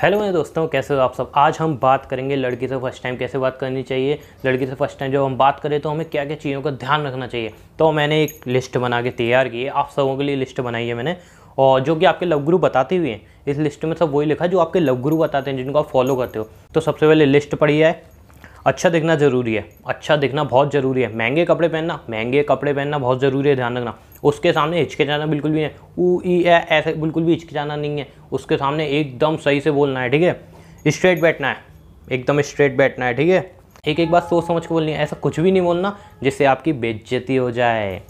Hello मेरे दोस्तों, कैसे हो आप सब। आज हम बात करेंगे लड़की से फर्स्ट टाइम कैसे बात करनी चाहिए। लड़की से फर्स्ट टाइम जब हम बात करें तो हमें क्या क्या चीज़ों का ध्यान रखना चाहिए। तो मैंने एक लिस्ट बना के तैयार की है, आप सबों के लिए लिस्ट बनाई है मैंने, और जो कि आपके लव गुरु बताते हुए हैं। इस लिस्ट में सब वही लिखा है जो आपके लव गुरु बताते हैं, जिनको आप फॉलो करते हो। तो सबसे पहले लिस्ट पढ़ी है। अच्छा दिखना ज़रूरी है, अच्छा दिखना बहुत ज़रूरी है। महंगे कपड़े पहनना बहुत ज़रूरी है, ध्यान रखना। उसके सामने हिचकिचाना बिल्कुल भी नहीं, ऊ ई ऐसे बिल्कुल भी हिचकिचाना नहीं है। उसके सामने एकदम सही से बोलना है, ठीक है। स्ट्रेट बैठना है, एकदम स्ट्रेट बैठना है, ठीक है। एक एक बात सोच समझ के बोलनी है, ऐसा कुछ भी नहीं बोलना जिससे आपकी बेइज्जती हो जाए,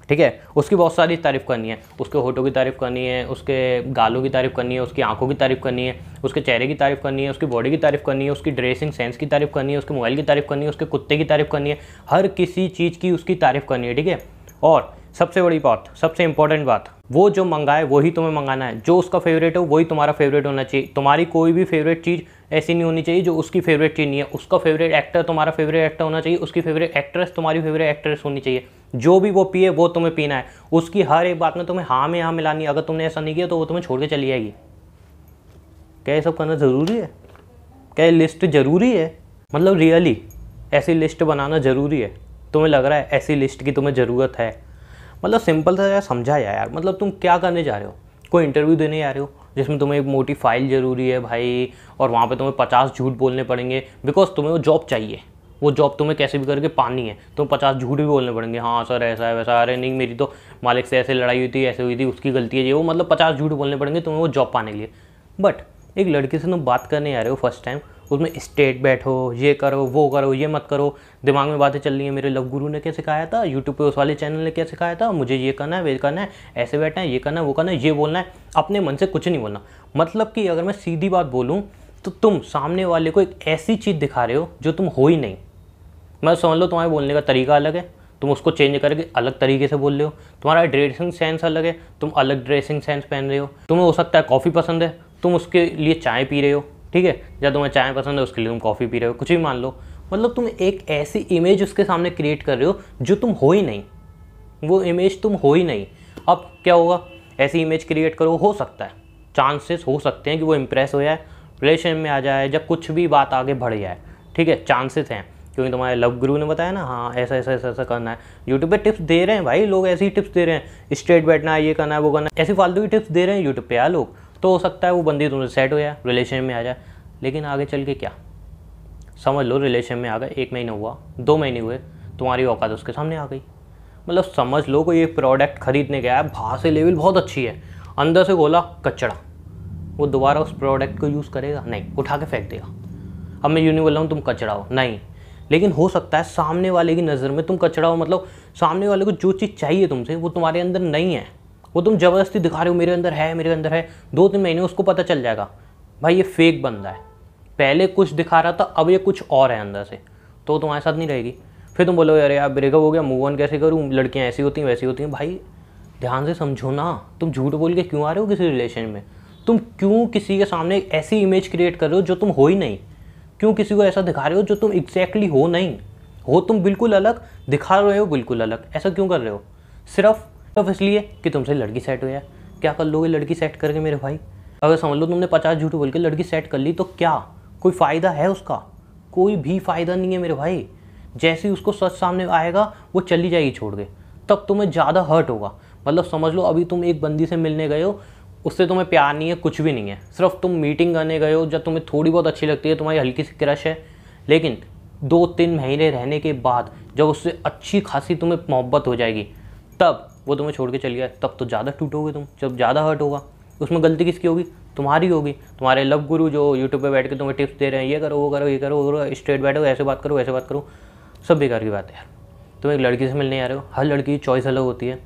ठीक है। उसकी बहुत सारी तारीफ़ करनी है, उसके होठों की तारीफ़ करनी है, उसके गालों की तारीफ़ करनी है, उसकी आंखों की तारीफ़ करनी है, उसके चेहरे की तारीफ़ करनी है, उसकी बॉडी की तारीफ़ करनी है, उसकी ड्रेसिंग सेंस की तारीफ़ करनी है, उसके मोबाइल की तारीफ़ करनी है, उसके कुत्ते की तारीफ़ करनी है। हर किसी चीज़ की उसकी तारीफ़ करनी है, ठीक है। और सबसे बड़ी बात, सबसे इंपॉर्टेंट बात, वो जो मंगाए वही तुम्हें मंगाना है। जो उसका फेवरेट हो वही तुम्हारा फेवरेट होना चाहिए। तुम्हारी कोई भी फेवरेट चीज़ ऐसी नहीं होनी चाहिए जो उसकी फेवरेट चीज़ नहीं है। उसका फेवरेट एक्टर तुम्हारा फेवरेट एक्टर होना चाहिए, उसकी फेवरेट एक्ट्रेस तुम्हारी फेवरेट एक्ट्रेस होनी चाहिए। जो भी वो पिए वो तुम्हें पीना है। उसकी हर एक बात में तुम्हें हाँ में हाँ मिलानी है। अगर तुमने ऐसा नहीं किया तो वो तुम्हें छोड़ के चली जाएगी। क्या ये सब करना ज़रूरी है? क्या ये लिस्ट ज़रूरी है? मतलब रियली ऐसी लिस्ट बनाना ज़रूरी है? तुम्हें लग रहा है ऐसी लिस्ट की तुम्हें ज़रूरत है? मतलब सिंपल सा समझा यार। मतलब तुम क्या करने जा रहे हो? कोई इंटरव्यू देने जा रहे हो जिसमें तुम्हें एक मोटी फाइल ज़रूरी है भाई, और वहाँ पे तुम्हें 50 झूठ बोलने पड़ेंगे बिकॉज तुम्हें वो जॉब चाहिए। वो जॉब तुम्हें कैसे भी करके पानी है। तुम्हें 50 झूठ भी बोलने पड़ेंगे, हाँ सर ऐसा है वैसा, अरे नहीं मेरी तो मालिक से ऐसे लड़ाई हुई थी, ऐसे हुई थी, उसकी गलती है ये वो। मतलब 50 झूठ बोलने पड़ेंगे तुम्हें वो जॉब पाने के लिए। बट एक लड़की से तुम बात करने आ रहे हो फर्स्ट टाइम, उसमें स्ट्रेट बैठो, ये करो वो करो ये मत करो, दिमाग में बातें चल रही हैं, मेरे लव गुरु ने क्या सिखाया था, यूट्यूब पे उस वाले चैनल ने क्या सिखाया था, मुझे ये करना है वे करना है, ऐसे बैठना है, ये करना है वो करना है, ये बोलना है। अपने मन से कुछ नहीं बोलना। मतलब कि अगर मैं सीधी बात बोलूँ तो तुम सामने वाले को एक ऐसी चीज़ दिखा रहे हो जो तुम हो ही नहीं। मैं समझ लो तुम्हारे बोलने का तरीका अलग है, तुम उसको चेंज करके अलग तरीके से बोल रहे हो। तुम्हारा ड्रेसिंग सेंस अलग है, तुम अलग ड्रेसिंग सेंस पहन रहे हो। तुम्हें हो सकता है कॉफ़ी पसंद है, तुम उसके लिए चाय पी रहे हो, ठीक है। या तुम्हें चाय पसंद है उसके लिए तुम कॉफ़ी पी रहे हो, कुछ भी मान लो। मतलब तुम एक ऐसी इमेज उसके सामने क्रिएट कर रहे हो जो तुम हो ही नहीं। वो इमेज तुम हो ही नहीं। अब क्या होगा? ऐसी इमेज क्रिएट करो, हो सकता है, चांसेस हो सकते हैं कि वो इम्प्रेस हो जाए, रिलेशन में आ जाए, जब कुछ भी बात आगे बढ़ जाए, ठीक है। चांसेस हैं, क्योंकि तुम्हारे लव गुरु ने बताया ना, हाँ ऐसा ऐसा ऐसा ऐसा करना है। यूट्यूब पे टिप्स दे रहे हैं भाई लोग, ऐसी टिप्स दे रहे हैं, स्ट्रेट बैठना है, ये करना है वो करना है, ऐसी फालतू की टिप्स दे रहे हैं यूट्यूब पे यार लोग। तो हो सकता है वो बंदी तुमसे सेट हो जाए, रिलेशन में आ जाए। लेकिन आगे चल के क्या? समझ लो रिलेशन में आ गए, 1 महीना हुआ, 2 महीने हुए, तुम्हारी औकात उसके सामने आ गई। मतलब समझ लो कोई एक प्रोडक्ट खरीदने गया है, बाहर से लेवल बहुत अच्छी है, अंदर से गोला कचड़ा। वो दोबारा उस प्रोडक्ट को यूज़ करेगा? नहीं, उठा के फेंक देगा। अब मैं यूँ नहीं बोल रहा हूँ तुम कचड़ा हो, नहीं, लेकिन हो सकता है सामने वाले की नज़र में तुम कचड़ा हो। मतलब सामने वाले को जो चीज़ चाहिए तुमसे वो तुम्हारे अंदर नहीं है, वो तुम ज़बरदस्ती दिखा रहे हो मेरे अंदर है मेरे अंदर है। 2-3 महीने उसको पता चल जाएगा भाई ये फेक बंदा है, पहले कुछ दिखा रहा था अब ये कुछ और है अंदर से। तो तुम्हारे साथ नहीं रहेगी। फिर तुम बोलोगे अरे यार ब्रेकअप हो गया, मूव ऑन कैसे करूँ, लड़कियाँ ऐसी होती हैं वैसी होती हैं। भाई ध्यान से समझो ना, तुम झूठ बोल के क्यों आ रहे हो किसी रिलेशन में? तुम क्यों किसी के सामने एक ऐसी इमेज क्रिएट कर रहे हो जो तुम हो ही नहीं? क्यों किसी को ऐसा दिखा रहे हो जो तुम एग्जैक्टली हो नहीं हो? तुम बिल्कुल अलग दिखा रहे हो, बिल्कुल अलग। ऐसा क्यों कर रहे हो? सिर्फ इसलिए कि तुमसे लड़की सेट हो जाए। क्या कर लोगे लड़की सेट करके मेरे भाई? अगर समझ लो तुमने 50 झूठ बोल के लड़की सेट कर ली तो क्या कोई फ़ायदा है उसका? कोई भी फ़ायदा नहीं है मेरे भाई। जैसे ही उसको सच सामने आएगा वो चली जाएगी छोड़ के, तब तुम्हें ज़्यादा हर्ट होगा। मतलब समझ लो अभी तुम एक बंदी से मिलने गए हो, उससे तुम्हें प्यार नहीं है, कुछ भी नहीं है, सिर्फ तुम मीटिंग करने गए हो, जब तुम्हें थोड़ी बहुत अच्छी लगती है, तुम्हारी हल्की सी क्रश है। लेकिन 2-3 महीने रहने के बाद जब उससे अच्छी खासी तुम्हें मोहब्बत हो जाएगी, तब वो तुम्हें छोड़ के चली जाए, तब तो ज़्यादा टूटोगे तुम, जब ज़्यादा हर्ट होगा। उसमें गलती किसकी होगी? तुम्हारी होगी। तुम्हारे लव गुरु जो यूट्यूब पे बैठ के तुम्हें टिप्स दे रहे हैं, ये करो वो करो ये करो वो करो, स्ट्रेट बैठो, ऐसे बात करो ऐसे बात करो, सब बेकार की बात है यार। तुम एक लड़की से मिलने आ रहे हो, हर लड़की की चॉइस अलग होती है,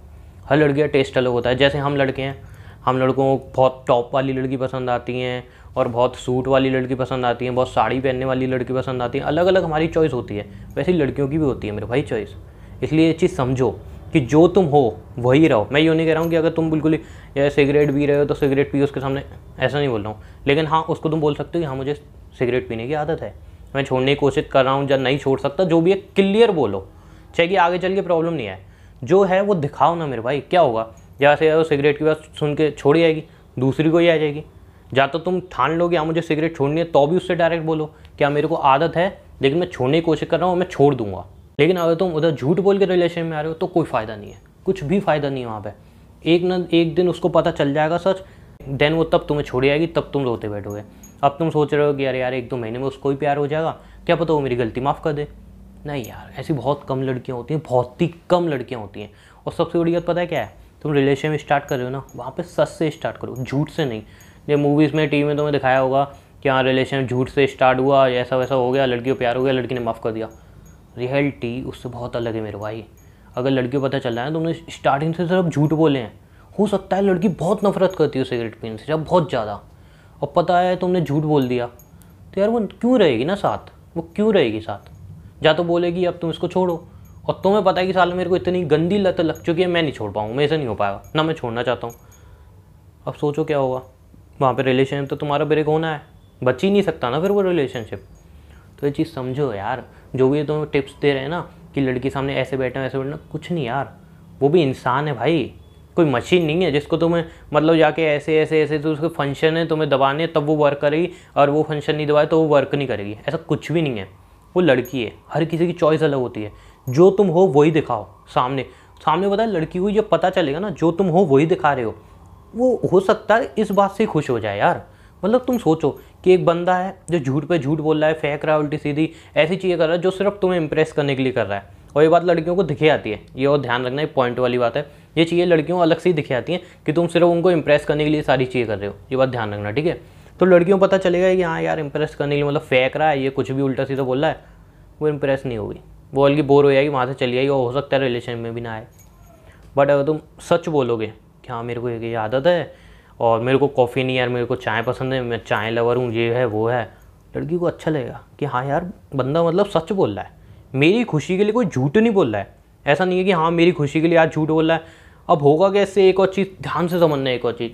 हर लड़की का टेस्ट अलग होता है। जैसे हम लड़के हैं, हम लड़कों को बहुत टॉप वाली लड़की पसंद आती हैं, और बहुत सूट वाली लड़की पसंद आती हैं, बहुत साड़ी पहनने वाली लड़की पसंद आती है। अलग अलग हमारी चॉइस होती है, वैसे ही लड़कियों की भी होती है मेरे भाई चॉइस। इसलिए ये चीज़ समझो कि जो तुम हो वही रहो। मैं यूँ नहीं कह रहा हूँ कि अगर तुम बिल्कुल ही सिगरेट पी रहे हो तो सिगरेट पियो उसके सामने, ऐसा नहीं बोल रहा हूँ। लेकिन हाँ, उसको तुम बोल सकते हो कि हाँ मुझे सिगरेट पीने की आदत है, मैं छोड़ने की कोशिश कर रहा हूँ या नहीं छोड़ सकता, जो भी है क्लियर बोलो, चाहे कि आगे चल के प्रॉब्लम नहीं है। जो है वो दिखाओ ना मेरे भाई। क्या होगा? जैसे वो सिगरेट की बात सुन के छोड़ जाएगी, दूसरी को ही आ जाएगी। या तो तुम ठान लोगे या मुझे सिगरेट छोड़नी है, तो भी उससे डायरेक्ट बोलो क्या मेरे को आदत है लेकिन मैं छोड़ने की कोशिश कर रहा हूँ, मैं छोड़ दूंगा। लेकिन अगर तुम उधर झूठ बोल के रिलेशन में आ रहे हो तो कोई फ़ायदा नहीं है, कुछ भी फ़ायदा नहीं है वहाँ पे। एक न एक दिन उसको पता चल जाएगा सच, देन वो तब तुम्हें छोड़ आएगी, तब तुम रोते बैठोगे। अब तुम सोच रहे हो कि यार यार 1-2 महीने में उसको ही प्यार हो जाएगा, क्या पता वो मेरी गलती माफ़ कर दे। नहीं यार, ऐसी बहुत कम लड़कियाँ होती हैं, बहुत ही कम लड़कियाँ होती हैं। और सबसे बड़ी बात पता है क्या है, तुम रिलेशन में स्टार्ट कर रहे हो ना, वहाँ पे सच से स्टार्ट करो, झूठ से नहीं। ये मूवीज़ में टीवी में तुम्हें दिखाया होगा कि हाँ रिलेशन झूठ से स्टार्ट हुआ, ऐसा वैसा हो गया, लड़की को प्यार हो गया, लड़की ने माफ़ कर दिया। रियलिटी उससे बहुत अलग है मेरे भाई। अगर लड़की को पता चल रहा है तुमने स्टार्टिंग से सिर्फ झूठ बोले हैं, हो सकता है लड़की बहुत नफरत करती है सिगरेट पीने से, जब बहुत ज़्यादा, और पता है तुमने झूठ बोल दिया, तो यार वो क्यों रहेगी ना साथ, वो क्यों रहेगी साथ। या तो बोलेगी अब तुम इसको छोड़ो, और तुम्हें पता है कि साल मेरे को इतनी गंदी लत लग चुकी है, मैं नहीं छोड़ पाऊँगा, मेरे से नहीं हो पाएगा, ना मैं छोड़ना चाहता हूँ। अब सोचो क्या होगा वहाँ पे, रिलेशन तो तुम्हारा ब्रेक होना है, बच ही नहीं सकता ना फिर वो रिलेशनशिप। तो ये चीज़ समझो यार, जो भी तुम्हें टिप्स दे रहे हैं ना कि लड़की सामने ऐसे बैठना वैसे बैठना, कुछ नहीं यार, वो भी इंसान है भाई, कोई मशीन नहीं है जिसको तुम्हें मतलब जाके ऐसे ऐसे ऐसे तो उसके फंक्शन है तुम्हें दबाने तब वो वर्क करेगी, और वो फंक्शन नहीं दबाए तो वो वर्क नहीं करेगी, ऐसा कुछ भी नहीं है। वो लड़की है, हर किसी की चॉइस अलग होती है, जो तुम हो वही दिखाओ सामने। सामने पता है लड़की को जब पता चलेगा ना जो तुम हो वही दिखा रहे हो, वो हो सकता है इस बात से खुश हो जाए यार। मतलब तुम सोचो कि एक बंदा है जो झूठ पे झूठ बोल रहा है, फेंक रहा है, उल्टी सीधी ऐसी चीज़ें कर रहा है जो सिर्फ तुम्हें इंप्रेस करने के लिए कर रहा है, और ये बात लड़कियों को दिखे आती है, ये और ध्यान रखना, एक पॉइंट वाली बात है, ये चीज़ें लड़कियों को अलग से ही दिखे आती हैं कि तुम सिर्फ उनको इंप्रेस करने के लिए सारी चीज़ें कर रहे हो, ये बात ध्यान रखना, ठीक है। तो लड़कियों को पता चलेगा कि हाँ यार इंप्रेस करने के लिए मतलब फेंक रहा है, ये कुछ भी उल्टा सीधा बोल रहा है, वो इंप्रेस नहीं होगी, वो बल्कि बोर हो जाएगी, वहाँ से चली जाएगी, और हो सकता है रिलेशन में भी ना आए। बट अगर तुम सच बोलोगे कि हाँ मेरे को ये आदत है और मेरे को कॉफ़ी नहीं यार, मेरे को चाय पसंद है, मैं चाय लवर हूँ, ये है वो है, लड़की को अच्छा लगेगा कि हाँ यार बंदा मतलब सच बोल रहा है, मेरी खुशी के लिए कोई झूठ नहीं बोल रहा है। ऐसा नहीं है कि हाँ मेरी खुशी के लिए आज झूठ बोल रहा है। अब होगा कैसे, एक और चीज़ ध्यान से समझना, एक और चीज़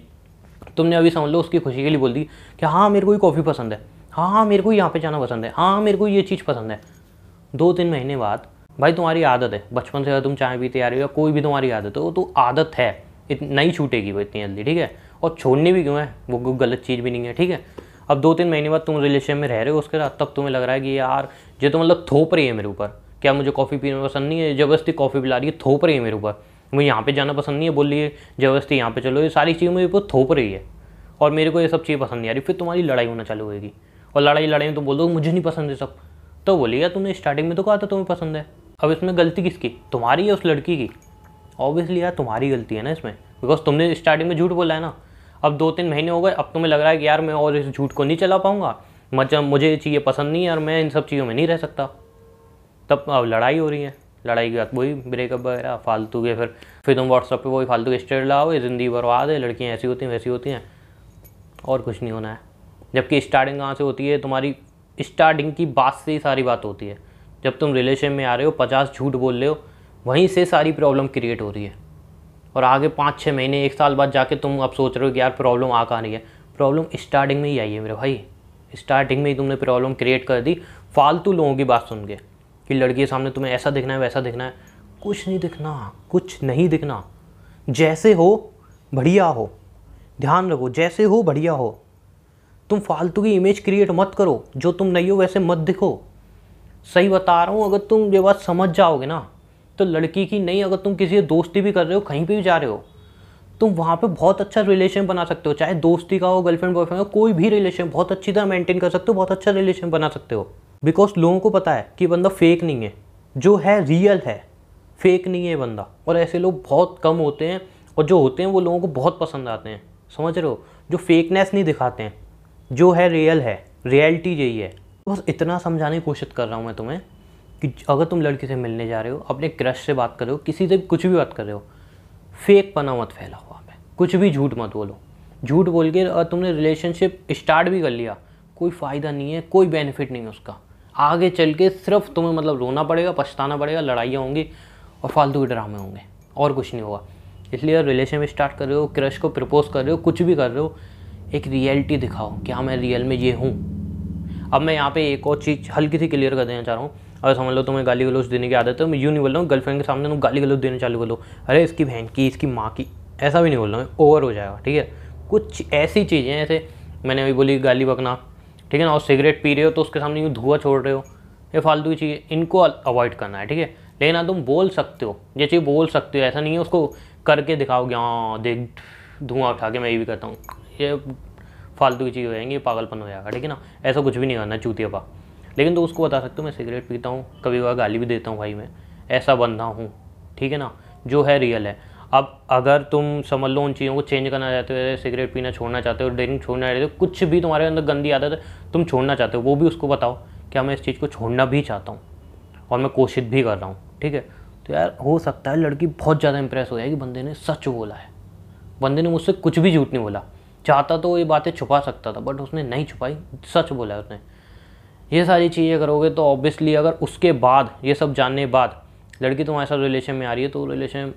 तुमने अभी समझ लो उसकी खुशी के लिए बोल दी कि हाँ मेरे को ही कॉफ़ी पसंद है, हाँ मेरे को यहाँ पे जाना पसंद है, हाँ मेरे को ये चीज़ पसंद है। 2-3 महीने बाद भाई तुम्हारी आदत है, बचपन से अगर तुम चाय पीते आ रही हो या कोई भी तुम्हारी आदत है, वो तो आदत है, नहीं छूटेगी वो इतनी जल्दी, ठीक है। और छोड़नी भी क्यों है, वो गलत चीज़ भी नहीं है, ठीक है। अब 2-3 महीने बाद तुम रिलेशन में रह रहे हो उसके साथ, तब तुम्हें लग रहा है कि यार ये तो मतलब थोप रही है मेरे ऊपर, क्या मुझे कॉफ़ी पीना पसंद नहीं है, ज़बरदस्ती कॉफ़ी पिला रही है, थोप रही है मेरे ऊपर, मुझे यहाँ पे जाना पसंद नहीं है, बोल रही है ज़बरदस्ती यहाँ पे चलो, ये सारी चीज़ें मेरे ऊपर थोप रही है और मेरे को ये सब चीज़ें पसंद नहीं आ रही। फिर तुम्हारी लड़ाई होना चालू होगी, और लड़ाई में तुम बोल दो मुझे नहीं पसंद है सब, तो बोलिएगा तुमने स्टार्टिंग में तो कहा था तुम्हें पसंद है। अब इसमें गलती किसकी, तुम्हारी है उस लड़की की? ऑब्वियसली यार तुम्हारी गलती है ना इसमें, बिकॉज तुमने स्टार्टिंग में झूठ बोला है ना। अब 2-3 महीने हो गए, अब तुम्हें लग रहा है कि यार मैं और इस झूठ को नहीं चला पाऊंगा, मतलब मुझे ये चीज़ें पसंद नहीं है और मैं इन सब चीज़ों में नहीं रह सकता। तब अब लड़ाई हो रही है, लड़ाई के बाद वही ब्रेकअप वगैरह फालतू के, फिर तुम व्हाट्सअप पे वही फालतू के स्टेटस लाओगे, ज़िंदगी बर्बाद है, लड़कियाँ ऐसी होती हैं वैसी होती हैं, और कुछ नहीं होना है। जबकि स्टार्टिंग कहाँ से होती है, तुम्हारी स्टार्टिंग की बात से ही सारी बात होती है। जब तुम रिलेशन में आ रहे हो, 50 झूठ बोल रहे हो, वहीं से सारी प्रॉब्लम क्रिएट हो रही है। और आगे 5-6 महीने 1 साल बाद जाके तुम अब सोच रहे हो कि यार प्रॉब्लम आ कहाँ रही है। प्रॉब्लम स्टार्टिंग में ही आई है मेरे भाई, स्टार्टिंग में ही तुमने प्रॉब्लम क्रिएट कर दी फालतू लोगों की बात सुन के कि लड़की के सामने तुम्हें ऐसा दिखना है वैसा दिखना है। कुछ नहीं दिखना, कुछ नहीं दिखना, जैसे हो बढ़िया हो, ध्यान रखो जैसे हो बढ़िया हो। तुम फालतू की इमेज क्रिएट मत करो, जो तुम नहीं हो वैसे मत दिखो। सही बता रहा हूँ, अगर तुम ये बात समझ जाओगे ना तो लड़की की नहीं, अगर तुम किसी से दोस्ती भी कर रहे हो, कहीं पे भी जा रहे हो, तुम वहाँ पे बहुत अच्छा रिलेशन बना सकते हो, चाहे दोस्ती का हो, गर्लफ्रेंड बॉयफ्रेंड का, कोई भी रिलेशन बहुत अच्छी तरह मेंटेन कर सकते हो, बहुत अच्छा रिलेशन बना सकते हो। बिकॉज लोगों को पता है कि बंदा फेक नहीं है, जो है रियल है, फेक नहीं है बंदा। और ऐसे लोग बहुत कम होते हैं, और जो होते हैं वो लोगों को बहुत पसंद आते हैं, समझ रहे हो, जो फेकनेस नहीं दिखाते हैं, जो है रियल है, रियलिटी यही है। बस इतना समझाने की कोशिश कर रहा हूँ मैं तुम्हें कि अगर तुम लड़की से मिलने जा रहे हो, अपने क्रश से बात कर रहे हो, किसी से कुछ भी बात कर रहे हो, फेक पना मत फैलाओ, वहाँ पे कुछ भी झूठ मत बोलो। झूठ बोल के और तुमने रिलेशनशिप स्टार्ट भी कर लिया, कोई फ़ायदा नहीं है, कोई बेनिफिट नहीं है उसका। आगे चल के सिर्फ तुम्हें मतलब रोना पड़ेगा, पछताना पड़ेगा, लड़ाइयाँ होंगी और फालतू के ड्रामे होंगे, और कुछ नहीं होगा। इसलिए रिलेशन में स्टार्ट कर रहे हो, क्रश को प्रपोज कर रहे हो, कुछ भी कर रहे हो, एक रियलिटी दिखाओ कि हाँ मैं रियल में ये हूँ। अब मैं यहाँ पे एक और चीज़ हल्की सी क्लियर कर देना चाह रहा हूँ। अगर समझ लो तुम्हें गाली गलौज देने की आदत है, मैं यूँ नहीं बोल रहा हूँ गर्लफ्रेंड के सामने तुम गाली गलौज देने चालू कर लो, अरे इसकी बहन की, इसकी माँ की, ऐसा भी नहीं बोल रहा हूँ, ओवर हो जाएगा, ठीक है। कुछ ऐसी चीज़ें ऐसे मैंने अभी बोली गाली बकना, ठीक है ना, और सिगरेट पी रहे हो तो उसके सामने यूँ धुआं छोड़ रहे हो, ये फालतू की चीज़, इनको अवॉइड करना है, ठीक है। लेकिन हाँ तुम बोल सकते हो, ये चीज़ बोल सकते हो, ऐसा नहीं है उसको करके दिखाओगे, हाँ देख धुआं उठा के मैं ये भी करता हूँ, ये फालतू की चीज़ हो जाएंगी, ये पागलपन हो जाएगा, ठीक है ना। ऐसा कुछ भी नहीं करना चूतिया पा। लेकिन तो उसको बता सकते हो मैं सिगरेट पीता हूँ, कभी कभार गाली भी देता हूँ भाई, मैं ऐसा बंदा हूँ, ठीक है ना, जो है रियल है। अब अगर तुम समझ लो उन चीज़ों को चेंज करना चाहते हो, जैसे सिगरेट पीना छोड़ना चाहते हो, ड्रिंक छोड़ना चाहते हो, कुछ भी तुम्हारे अंदर गंदी आदत है तुम छोड़ना चाहते हो, वो भी उसको बताओ क्या मैं इस चीज़ को छोड़ना भी चाहता हूँ और मैं कोशिश भी कर रहा हूँ, ठीक है। तो यार हो सकता है लड़की बहुत ज़्यादा इंप्रेस हो जाएगी, बंदे ने सच बोला है, बंदे ने मुझसे कुछ भी झूठ नहीं बोला। चाहता तो ये बातें छुपा सकता था बट उसने नहीं छुपाई, सच बोला है उसने। ये सारी चीज़ें करोगे तो ऑब्वियसली अगर उसके बाद ये सब जानने के बाद लड़की तुम्हारे साथ रिलेशन में आ रही है तो रिलेशन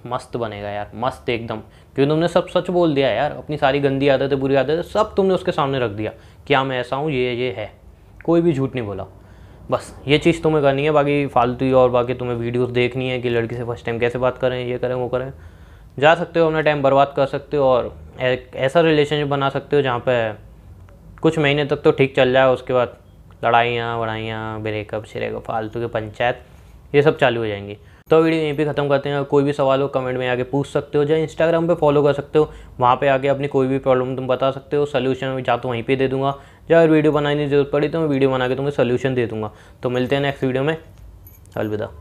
मस्त बनेगा यार, मस्त एकदम, क्योंकि तुमने सब सच बोल दिया यार, अपनी सारी गंदी आदतें बुरी आदतें सब तुमने उसके सामने रख दिया, क्या मैं ऐसा हूँ, ये है, कोई भी झूठ नहीं बोला। बस ये चीज़ तुम्हें करनी है, बाकी फालतू और बाकी तुम्हें वीडियोस देखनी है कि लड़की से फर्स्ट टाइम कैसे बात करें, ये करें वो करें, जा सकते हो, अपना टाइम बर्बाद कर सकते हो और एक ऐसा रिलेशनशिप बना सकते हो जहाँ पे कुछ महीने तक तो ठीक चल जाए, उसके बाद लड़ाइयाँ वड़ाइयाँ ब्रेकअप शिरेकअप फालतू के पंचायत ये सब चालू हो जाएंगी। तो वीडियो यहीं पे ख़त्म करते हैं। कोई भी सवाल हो कमेंट में आके पूछ सकते हो, या इंस्टाग्राम पे फॉलो कर सकते हो, वहाँ पे आके अपनी कोई भी प्रॉब्लम तुम बता सकते हो, सोल्यूशन मैं चाहता हूँ वहीं पे दे दूँगा, या अगर वीडियो बनाने की जरूरत पड़ी तो मैं वीडियो बना के तुम्हें सोल्यूशन दे दूँगा। तो मिलते हैं नेक्स्ट वीडियो में, अलविदा।